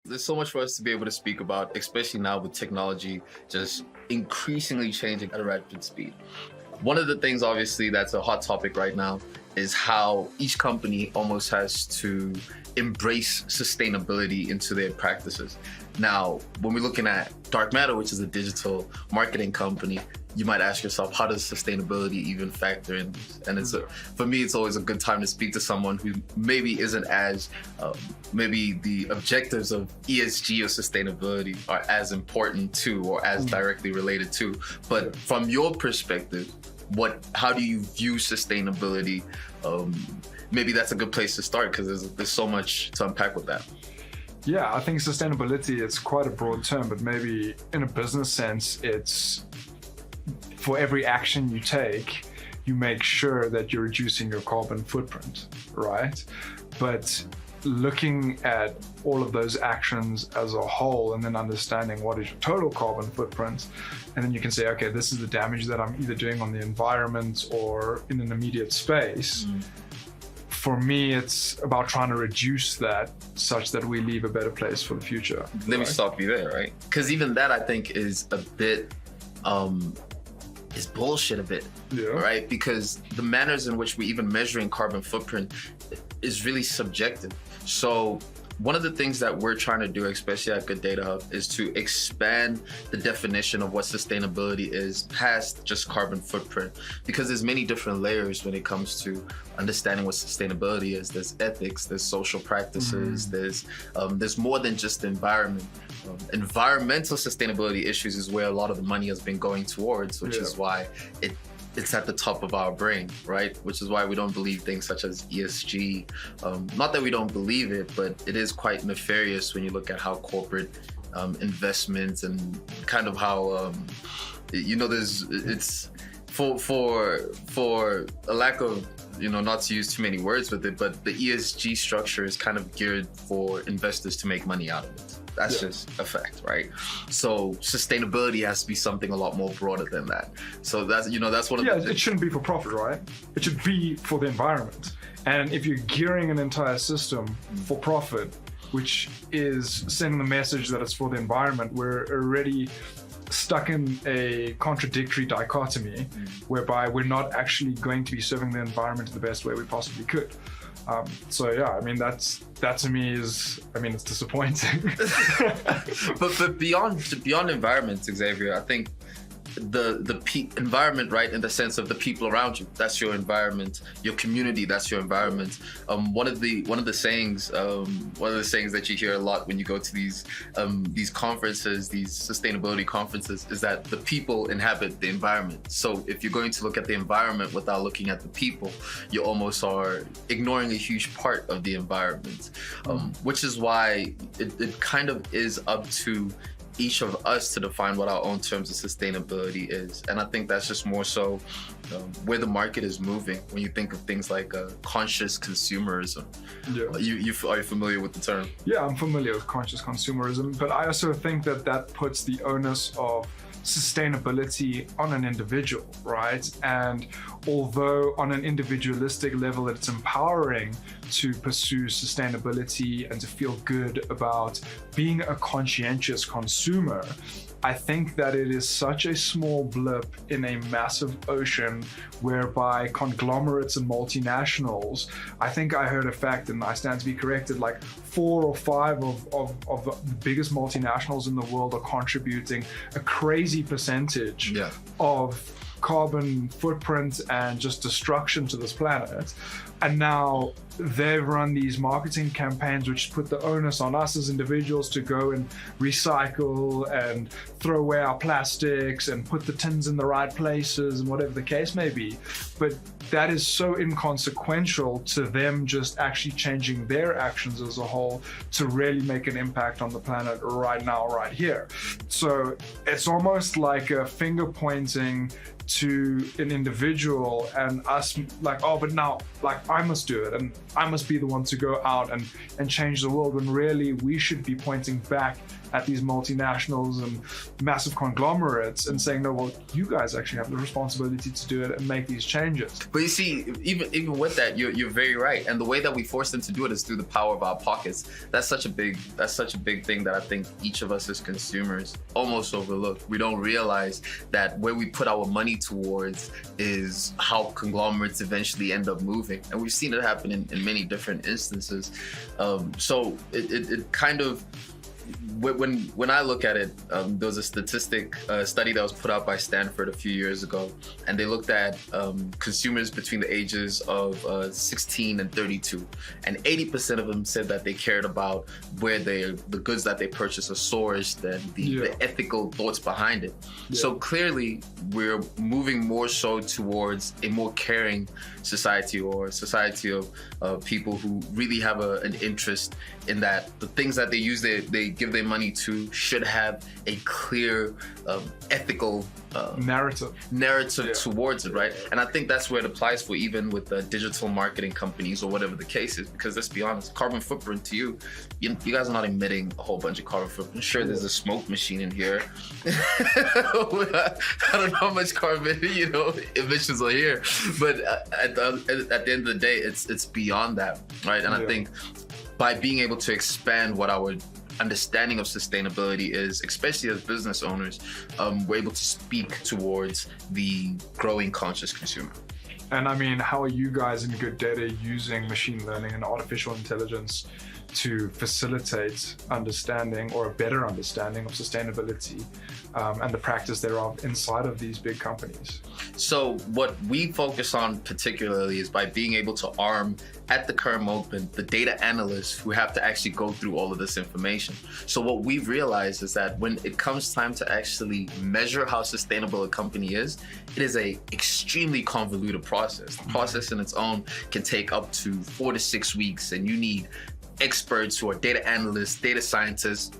There's so much for us to be able to speak about, especially now with technology just increasingly changing at a rapid speed. One of the things, obviously, that's a hot topic right now is how each company almost has to embrace sustainability into their practices. Now, when we're looking at Dark Matter, which is a digital marketing company, you might ask yourself, how does sustainability even factor in this? And for me, it's always a good time to speak to someone who maybe isn't as, maybe the objectives of ESG or sustainability are as important to or as directly related to. But from your perspective, how do you view sustainability? Maybe that's a good place to start because there's so much to unpack with that. Yeah, I think sustainability is quite a broad term, but maybe in a business sense, it's for every action you take, you make sure that you're reducing your carbon footprint, right? But looking at all of those actions as a whole and then understanding what is your total carbon footprint, and then you can say, okay, this is the damage that I'm either doing on the environment or in an immediate space. For me, it's about trying to reduce that such that we leave a better place for the future. Let me stop you there, right? Because even that, I think, is a bit, is bullshit a bit, right? Because the manners in which we're even measuring carbon footprint is really subjective. So one of the things that we're trying to do, especially at Good Data Hub, is to expand the definition of what sustainability is past just carbon footprint, because there's many different layers when it comes to understanding what sustainability is. There's ethics, there's social practices, there's more than just the environment. Environmental sustainability issues is where a lot of the money has been going towards, which is why it's at the top of our brain, right? Which is why we don't believe things such as ESG. Not that we don't believe it, but it is quite nefarious when you look at how corporate investments and kind of how, it's for a lack of, not to use too many words with it, but the ESG structure is kind of geared for investors to make money out of it. That's just a fact, right? So sustainability has to be something a lot more broader than that. So that's one of the... it shouldn't be for profit, right? It should be for the environment. And if you're gearing an entire system for profit, which is sending the message that it's for the environment, we're already stuck in a contradictory dichotomy whereby we're not actually going to be serving the environment the best way we possibly could. That to me is, it's disappointing. but beyond environment, Xavier, I think the environment, right, in the sense of the people around you, that's your environment. Your community, that's your environment. One of the sayings that you hear a lot when you go to these conferences, these sustainability conferences, is that the people inhabit the environment. So if you're going to look at the environment without looking at the people, you almost are ignoring a huge part of the environment, which is why it kind of is up to each of us to define what our own terms of sustainability is. And I think that's just more so where the market is moving when you think of things like conscious consumerism. Are you familiar with the term? Yeah, I'm familiar with conscious consumerism, but I also think that puts the onus of sustainability on an individual, right? And although on an individualistic level it's empowering to pursue sustainability and to feel good about being a conscientious consumer, I think that it is such a small blip in a massive ocean whereby conglomerates and multinationals, I think I heard a fact, and I stand to be corrected, like 4 or 5 of the biggest multinationals in the world are contributing a crazy percentage of carbon footprint and just destruction to this planet. And now they've run these marketing campaigns which put the onus on us as individuals to go and recycle and throw away our plastics and put the tins in the right places and whatever the case may be. But that is so inconsequential to them just actually changing their actions as a whole to really make an impact on the planet right now, right here. So it's almost like a finger pointing to an individual and us like, oh, but now, like, I must do it and I must be the one to go out and change the world, when really we should be pointing back at these multinationals and massive conglomerates and saying, no, well, you guys actually have the responsibility to do it and make these changes. But you see, even with that, you're very right. And the way that we force them to do it is through the power of our pockets. That's such a big thing that I think each of us as consumers almost overlook. We don't realize that where we put our money towards is how conglomerates eventually end up moving. And we've seen it happen in many different instances. So it kind of, when I look at it, there was a study that was put out by Stanford a few years ago, and they looked at consumers between the ages of 16 and 32, and 80% of them said that they cared about where the goods that they purchase are sourced and the ethical thoughts behind it. Yeah. So clearly, we're moving more so towards a more caring society, or a society of people who really have an interest in that the things that they use, they give their money to, should have a clear ethical narrative towards it, right? And I think that's where it applies for even with digital marketing companies or whatever the case is, because let's be honest, carbon footprint to you guys are not emitting a whole bunch of carbon footprint. Sure, there's a smoke machine in here. I don't know how much carbon emissions are here, but at the end of the day, it's beyond that, right? And I think by being able to expand what our understanding of sustainability is, especially as business owners, we're able to speak towards the growing conscious consumer. And I mean, how are you guys in Good Data using machine learning and artificial intelligence to facilitate understanding, or a better understanding, of sustainability and the practice thereof inside of these big companies? So what we focus on particularly is by being able to arm, at the current moment, the data analysts who have to actually go through all of this information. So what we've realized is that when it comes time to actually measure how sustainable a company is, it is a extremely convoluted process. The process in its own can take up to 4 to 6 weeks, and you need experts who are data analysts, data scientists,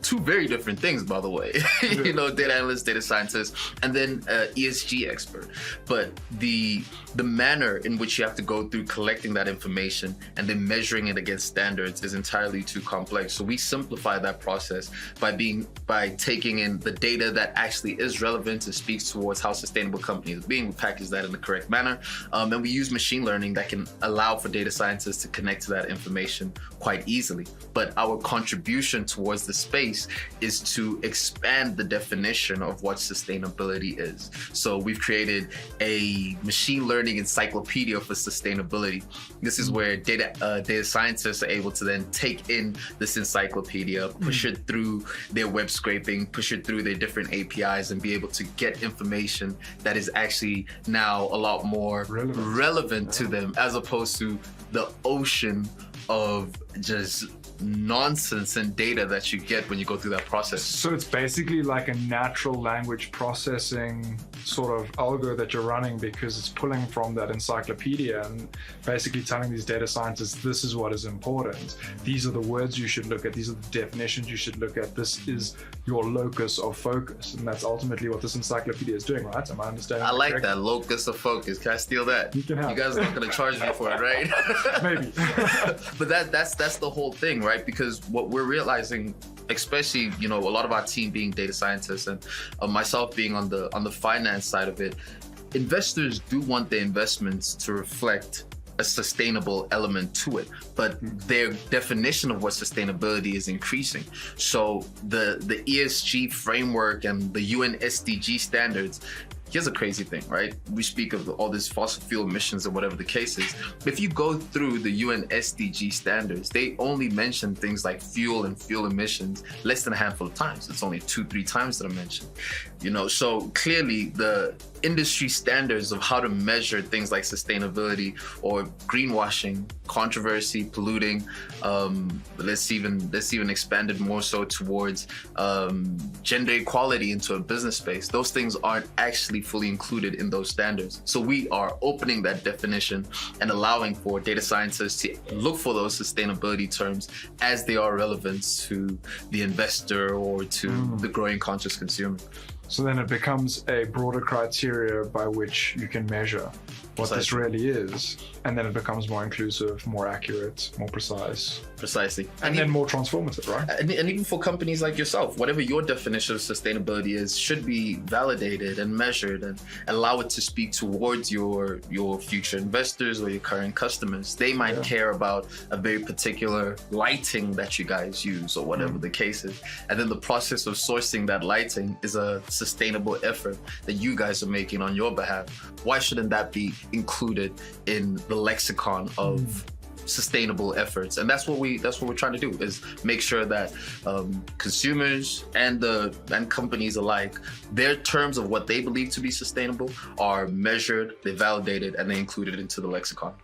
two very different things, by the way. Data analyst, data scientist, and then ESG expert. But the manner in which you have to go through collecting that information and then measuring it against standards is entirely too complex. So we simplify that process by taking in the data that actually is relevant and speaks towards how sustainable companies are being. We package that in the correct manner, and we use machine learning that can allow for data scientists to connect to that information quite easily. But our contribution towards the space is to expand the definition of what sustainability is. So we've created a machine learning encyclopedia for sustainability. This is where data scientists are able to then take in this encyclopedia, push it through their web scraping, push it through their different APIs, and be able to get information that is actually now a lot more relevant to them, as opposed to the ocean of just nonsense and data that you get when you go through that process. So it's basically like a natural language processing sort of algo that you're running, because it's pulling from that encyclopedia and basically telling these data scientists, this is what is important. These are the words you should look at. These are the definitions you should look at. This is your locus of focus. And that's ultimately what this encyclopedia is doing, right? Am I understanding? I like that, locus of focus. Can I steal that? You can have. You guys are not going to charge me for it, right? Maybe. But that's the whole thing, right? Because what we're realizing, especially a lot of our team being data scientists and myself being on the finance side of it, investors do want their investments to reflect a sustainable element to it, but their definition of what sustainability is increasing. So the ESG framework and the UN SDG standards, here's a crazy thing, right? We speak of all these fossil fuel emissions or whatever the case is. If you go through the UN SDG standards, they only mention things like fuel and fuel emissions less than a handful of times. It's only 2-3 times that are mentioned. So clearly the industry standards of how to measure things like sustainability or greenwashing, controversy, polluting, let's even expand it more so towards gender equality into a business space. Those things aren't actually fully included in those standards. So we are opening that definition and allowing for data scientists to look for those sustainability terms as they are relevant to the investor or to the growing conscious consumer. So then it becomes a broader criteria by which you can measure. what this really is, and then it becomes more inclusive, more accurate, more precise. Precisely. And then more transformative, right? And even for companies like yourself, whatever your definition of sustainability is should be validated and measured and allow it to speak towards your future investors or your current customers. They might care about a very particular lighting that you guys use or whatever the case is. And then the process of sourcing that lighting is a sustainable effort that you guys are making on your behalf. Why shouldn't that be included in the lexicon of sustainable efforts? And that's what we're trying to do, is make sure that consumers and companies alike, their terms of what they believe to be sustainable are measured, they're validated, and they're included into the lexicon.